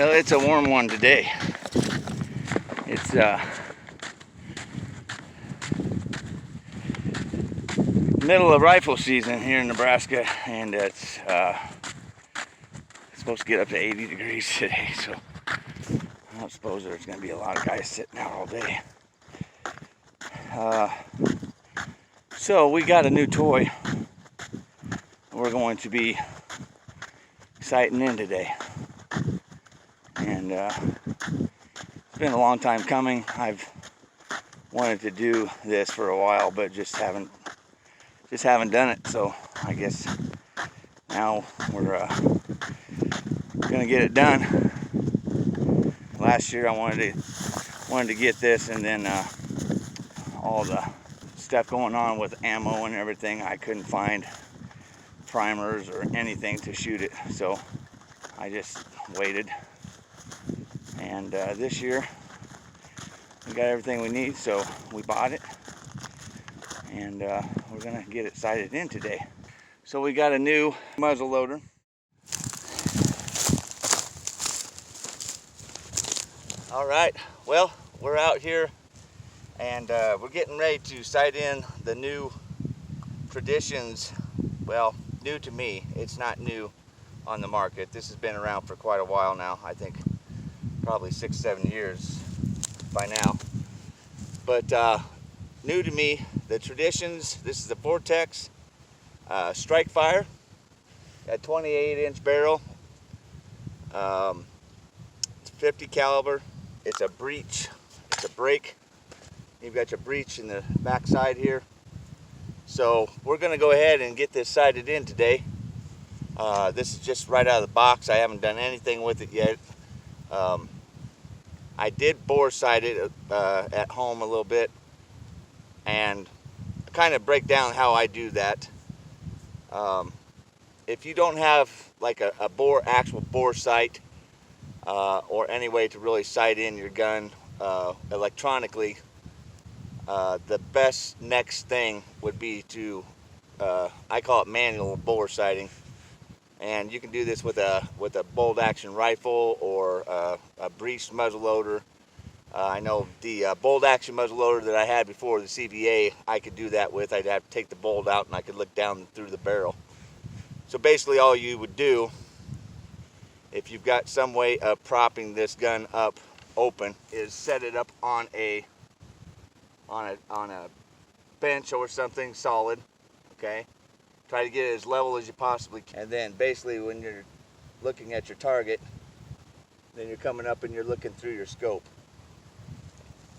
Well, it's a warm one today. It's middle of rifle season here in Nebraska, and it's supposed to get up to 80 degrees today, so I don't suppose there's going to be a lot of guys sitting out all day. So we got a new toy we're going to be sighting in today, and it's been a long time coming. I've wanted to do this for a while, but just haven't done it. So I guess now we're gonna get it done. Last year I wanted to get this, and then all the stuff going on with ammo and everything, I couldn't find primers or anything to shoot it, so I just waited. And this year we got everything we need, so we bought it, and we're gonna get it sighted in today. So we got a new muzzle loader. All right, well, we're out here, and we're getting ready to sight in the new Traditions. Well, new to me. It's not new on the market. This has been around for quite a while now. I think probably 6-7 years by now. But new to me, the Traditions. This is the Vortek strikerfire. Got 28-inch barrel. It's 50 caliber. It's a breech. It's a break. You've got your breech in the back side here. So we're going to go ahead and get this sighted in today. This is just right out of the box. I haven't done anything with it yet. I did bore sight it at home a little bit, and kind of break down how I do that. If you don't have like a actual bore sight, or any way to really sight in your gun electronically, the best next thing would be to, I call it manual bore sighting, and you can do this with a bolt action rifle or a breech muzzleloader. I know the bolt action muzzleloader that I had before, the CVA, I could do that with. I'd have to take the bolt out and I could look down through the barrel. So basically all you would do, if you've got some way of propping this gun up open, is set it up on a bench or something solid. Okay, try to get it as level as you possibly can, and then basically when you're looking at your target, then you're coming up and you're looking through your scope.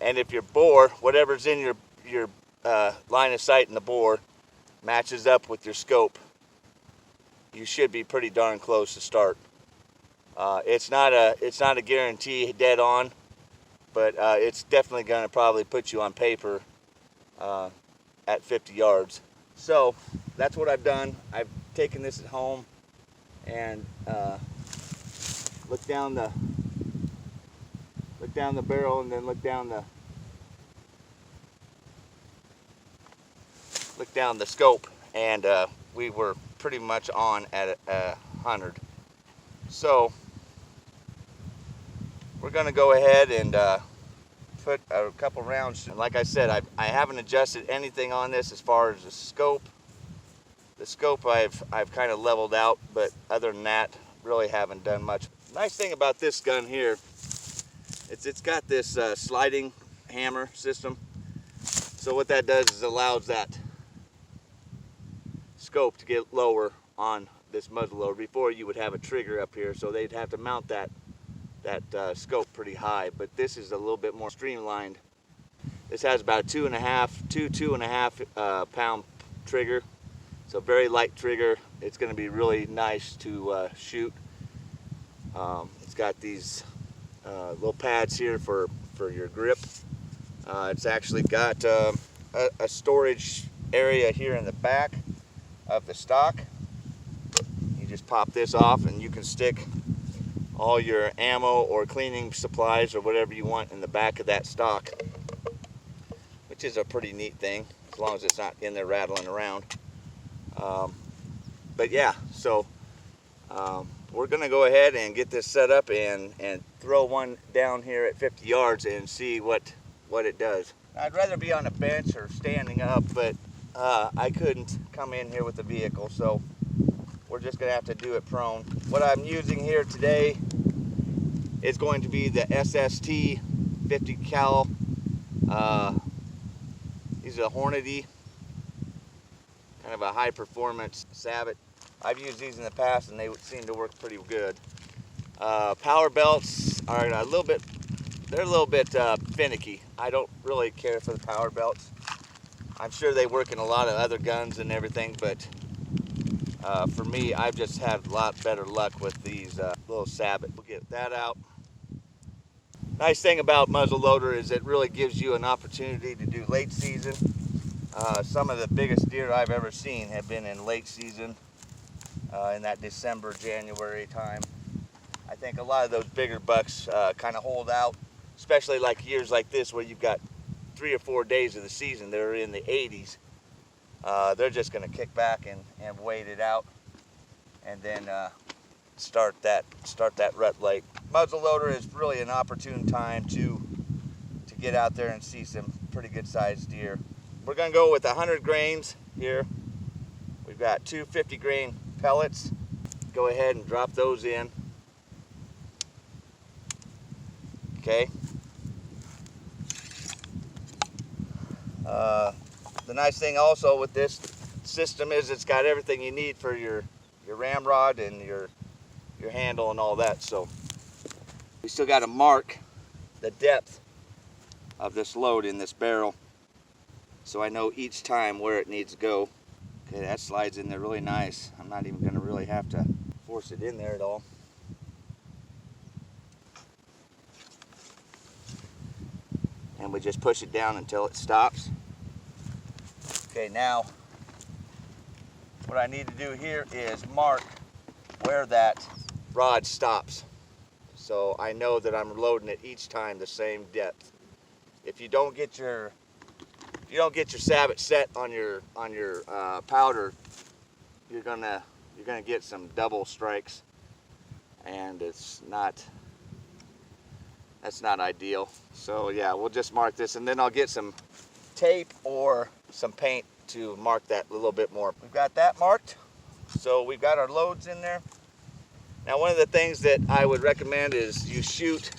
And if your bore, whatever's in your line of sight in the bore, matches up with your scope, you should be pretty darn close to start. It's not a guarantee dead on, but it's definitely going to probably put you on paper at 50 yards. So that's what I've done. I've taken this at home and look down the barrel, and then look down the scope, and we were pretty much on at 100. So we're going to go ahead and put a couple rounds. And like I said, I haven't adjusted anything on this as far as the scope. The scope I've kind of leveled out, but other than that, really haven't done much. Nice thing about this gun here, it's got this sliding hammer system. So what that does is allows that scope to get lower on this muzzleloader. Before, you would have a trigger up here, so they'd have to mount that scope pretty high, but this is a little bit more streamlined. This has about 2.5 pound trigger, so very light trigger. It's going to be really nice to shoot. It's got these little pads here for your grip. It's actually got a storage area here in the back of the stock. You just pop this off and you can stick all your ammo or cleaning supplies or whatever you want in the back of that stock, which is a pretty neat thing, as long as it's not in there rattling around. But yeah, so we're going to go ahead and get this set up and throw one down here at 50 yards and see what it does. I'd rather be on a bench or standing up, but I couldn't come in here with the vehicle, so we're just going to have to do it prone. What I'm using here today is going to be the SST 50 cal. These are Hornady, kind of a high performance sabot. I've used these in the past and they seem to work pretty good. Power belts are a little bit finicky. I don't really care for the power belts. I'm sure they work in a lot of other guns and everything, but for me, I've just had a lot better luck with these little sabot. We'll get that out. Nice thing about muzzleloader is it really gives you an opportunity to do late season. Some of the biggest deer I've ever seen have been in late season, in that December, January time. I think a lot of those bigger bucks kind of hold out, especially like years like this where you've got 3 or 4 days of the season that are in the 80s. They're just going to kick back and wait it out, and then start that rut late. Muzzleloader is really an opportune time to get out there and see some pretty good sized deer. We're going to go with 100 grains here. We've got 2 50 grain pellets. Go ahead and drop those in. Okay. The nice thing also with this system is it's got everything you need for your ramrod and your handle and all that. So we still got to mark the depth of this load in this barrel, so I know each time where it needs to go. Okay, that slides in there really nice. I'm not even going to really have to force it in there at all. And we just push it down until it stops. Okay, now what I need to do here is mark where that rod stops, so I know that I'm loading it each time the same depth. If you don't get your sabot set on your powder, you're gonna get some double strikes, and that's not ideal. So yeah, we'll just mark this, and then I'll get some tape or some paint to mark that a little bit more. We've got that marked, so we've got our loads in there. Now, one of the things that I would recommend is you shoot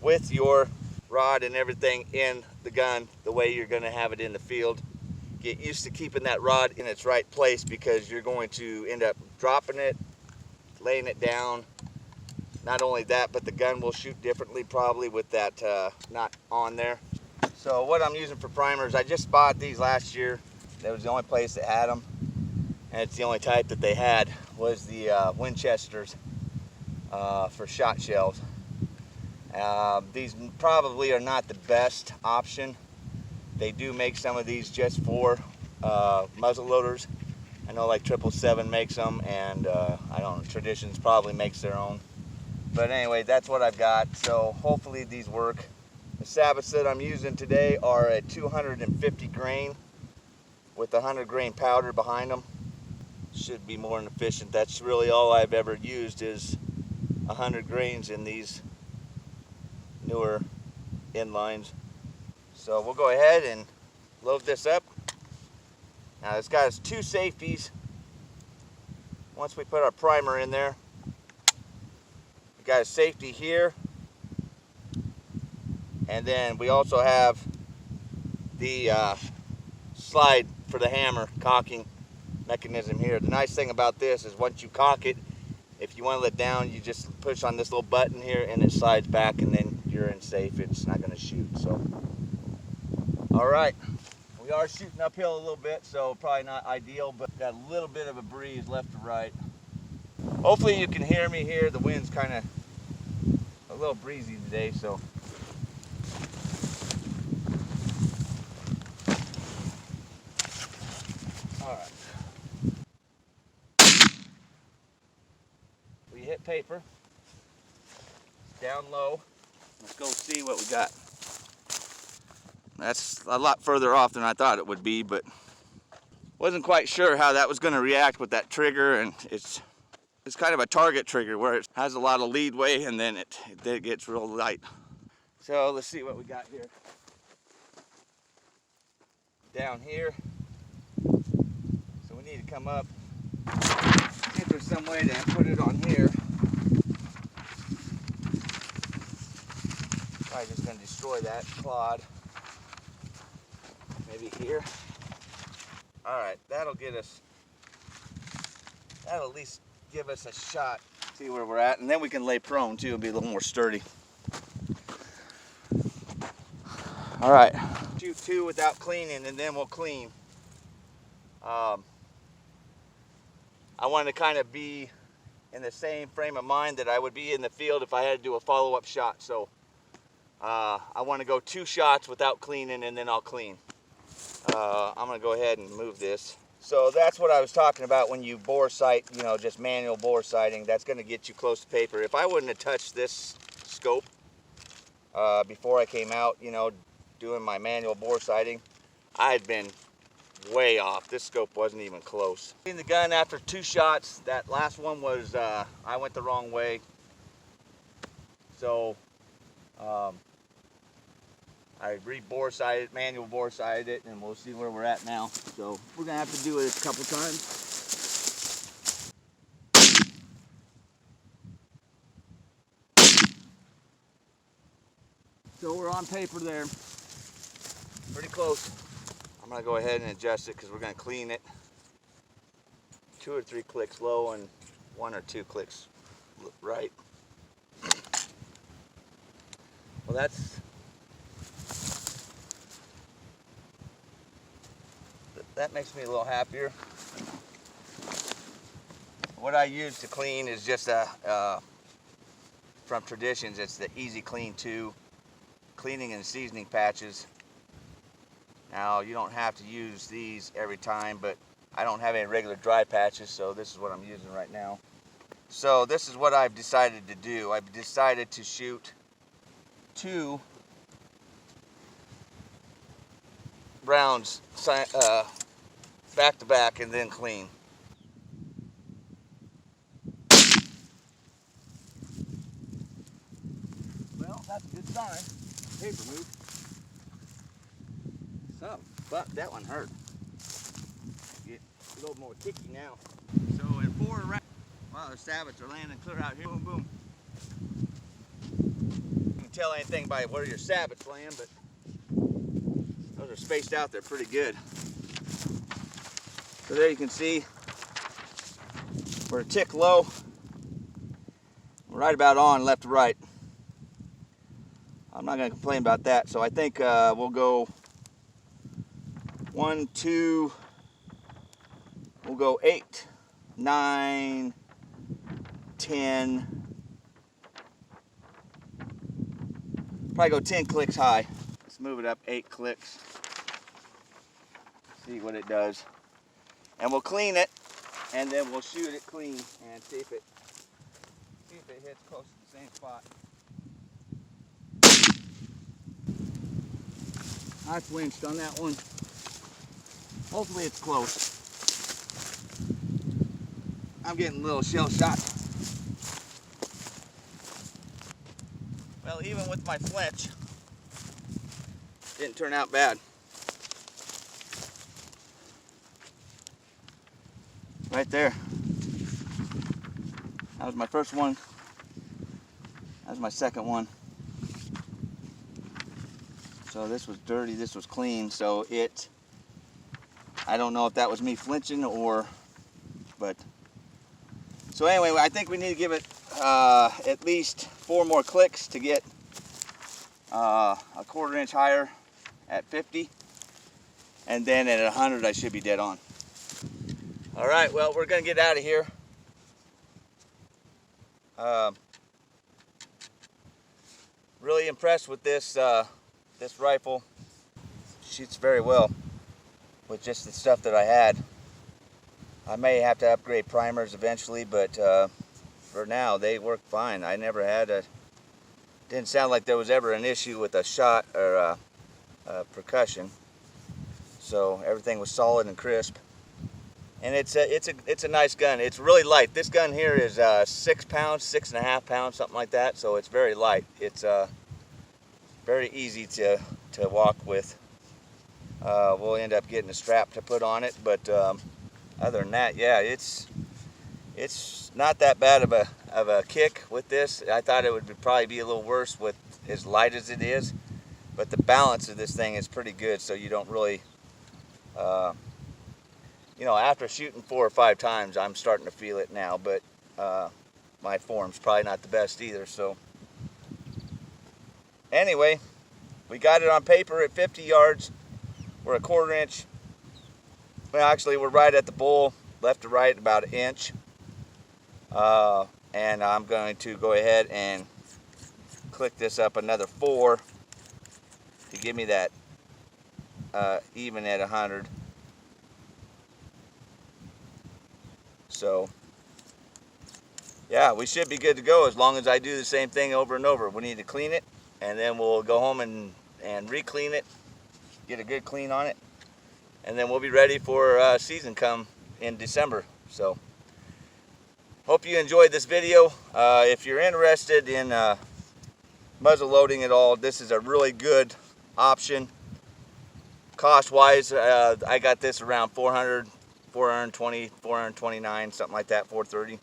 with your rod and everything in the gun the way you're going to have it in the field. Get used to keeping that rod in its right place, because you're going to end up dropping it, laying it down. Not only that, but the gun will shoot differently probably with that not on there. So what I'm using for primers, I just bought these last year. That was the only place that had them, and it's the only type that they had, was the Winchesters for shot shells. These probably are not the best option. They do make some of these just for muzzleloaders. I know like 777 makes them, and I don't know, Traditions probably makes their own. But anyway, that's what I've got, so hopefully these work. The sabots that I'm using today are a 250 grain with 100 grain powder behind them. Should be more than efficient. That's really all I've ever used is 100 grains in these newer inlines. So we'll go ahead and load this up. Now this guy's 2 safeties. Once we put our primer in there, we got a safety here, and then we also have the slide for the hammer cocking mechanism here. The nice thing about this is once you cock it, if you want to let down, you just push on this little button here and it slides back, and then you're in safe. It's not going to shoot. So all right, we are shooting uphill a little bit, so probably not ideal, but got a little bit of a breeze left to right. Hopefully you can hear me here. The wind's kind of a little breezy today, so all right. We hit paper. It's down low. Let's go see what we got. That's a lot further off than I thought it would be, but wasn't quite sure how that was going to react with that trigger, and it's It's kind of a target trigger where it has a lot of leadway and then it gets real light. So let's see what we got here. Down here. So we need to come up. See if there's some way to put it on here. Probably just going to destroy that clod. Maybe here. Alright, that'll get us, that'll at least give us a shot, see where we're at, and then we can lay prone too and be a little more sturdy. Alright, shoot 2 without cleaning and then we'll clean. I want to kind of be in the same frame of mind that I would be in the field if I had to do a follow-up shot. So I want to go 2 shots without cleaning and then I'll clean. I'm going to go ahead and move this. So that's what I was talking about when you bore sight, you know, just manual bore sighting. That's going to get you close to paper. If I wouldn't have touched this scope before I came out, you know, doing my manual bore sighting, I'd been way off. This scope wasn't even close. In the gun after 2 shots, that last one was, I went the wrong way. So, I re-bore sighted, manual bore sighted it, and we'll see where we're at now. So we're gonna have to do it a couple times. So we're on paper there, pretty close. I'm gonna go ahead and adjust it because we're gonna clean it. 2 or 3 clicks low and 1 or 2 clicks right. Well, that makes me a little happier. What I use to clean is just from Traditions, it's the Easy Clean 2 cleaning and seasoning patches. Now you don't have to use these every time, but I don't have any regular dry patches, so this is what I'm using right now. So this is what I've decided to do. I've decided to shoot 2 rounds back to back and then clean. Well, that's a good sign. Paper move. So, but that one hurt. Get a little more kicky now. So in 4 rounds, wow, the sabots are landing clear out here. Boom, boom. You can tell anything by where your sabots land, but those are spaced out there pretty good. So there you can see we're a tick low, right about on left to right. I'm not going to complain about that. So I think we'll go 1, 2, we'll go 8, 9, 10, probably go 10 clicks high. Let's move it up 8 clicks. See what it does. And we'll clean it, and then we'll shoot it clean and see if it hits close to the same spot. I flinched on that one. Hopefully it's close. I'm getting a little shell shocked. Well, even with my flinch, didn't turn out bad. Right there. That was my first one. That was my second one. So this was dirty, this was clean. So I don't know if that was me flinching or, but. So anyway, I think we need to give it at least 4 more clicks to get a 1/4 inch higher at 50. And then at 100, I should be dead on. All right, well, we're gonna get out of here. Really impressed with this this rifle. Shoots very well with just the stuff that I had. I may have to upgrade primers eventually, but for now they work fine. I never had didn't sound like there was ever an issue with a shot or percussion. So everything was solid and crisp. And it's a nice gun. It's really light. This gun here is 6 pounds, 6.5 pounds, something like that. So it's very light. It's very easy to walk with. We'll end up getting a strap to put on it, but other than that, yeah, it's not that bad of a kick with this. I thought it would probably be a little worse with as light as it is, but the balance of this thing is pretty good. So you don't really, you know, after shooting 4 or 5 times, I'm starting to feel it now. But my form's probably not the best either. So anyway, we got it on paper at 50 yards. We're a 1/4 inch. Well, actually, we're right at the bull, left to right about 1 inch. And I'm going to go ahead and click this up another 4 to give me that even at 100. So yeah, we should be good to go as long as I do the same thing over and over. We need to clean it, and then we'll go home and re-clean it, get a good clean on it, and then we'll be ready for season come in December. So hope you enjoyed this video. If you're interested in muzzle loading at all, this is a really good option. Cost wise, I got this around 400, 420, 429, something like that, 430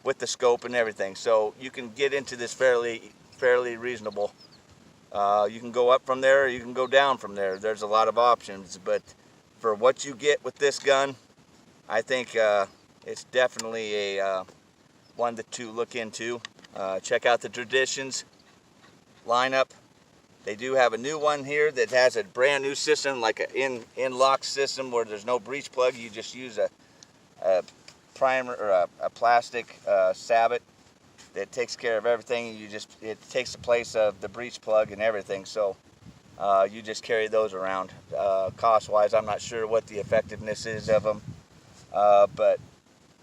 with the scope and everything. So you can get into this fairly reasonable. You can go up from there, you can go down from there. There's a lot of options, but for what you get with this gun, I think it's definitely a one to look into. Check out the Traditions lineup. They do have a new one here that has a brand new system, like an in-lock system where there's no breech plug. You just use a primer or a plastic sabot that takes care of everything. It takes the place of the breech plug and everything. So you just carry those around. Cost-wise, I'm not sure what the effectiveness is of them, but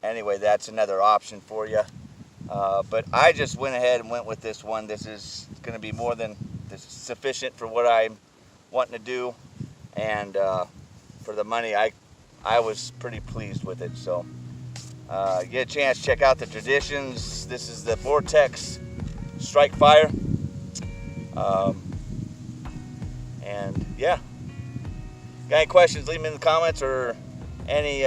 anyway, that's another option for you. But I just went ahead and went with this one. This is going to be more than sufficient for what I'm wanting to do, and for the money, I was pretty pleased with it. So get a chance, check out the Traditions. This is the Vortek strikerfire, and yeah, got any questions, leave them in the comments, or any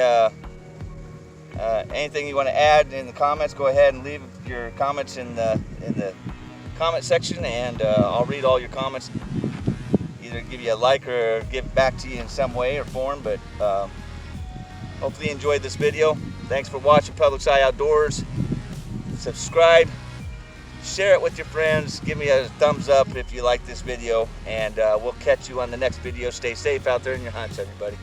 anything you want to add in the comments, go ahead and leave your comments in the comment section, and I'll read all your comments, either give you a like or give back to you in some way or form. But hopefully you enjoyed this video. Thanks for watching Public Eye Outdoors. Subscribe, share it with your friends, give me a thumbs up if you like this video, and we'll catch you on the next video. Stay safe out there in your hunts, everybody.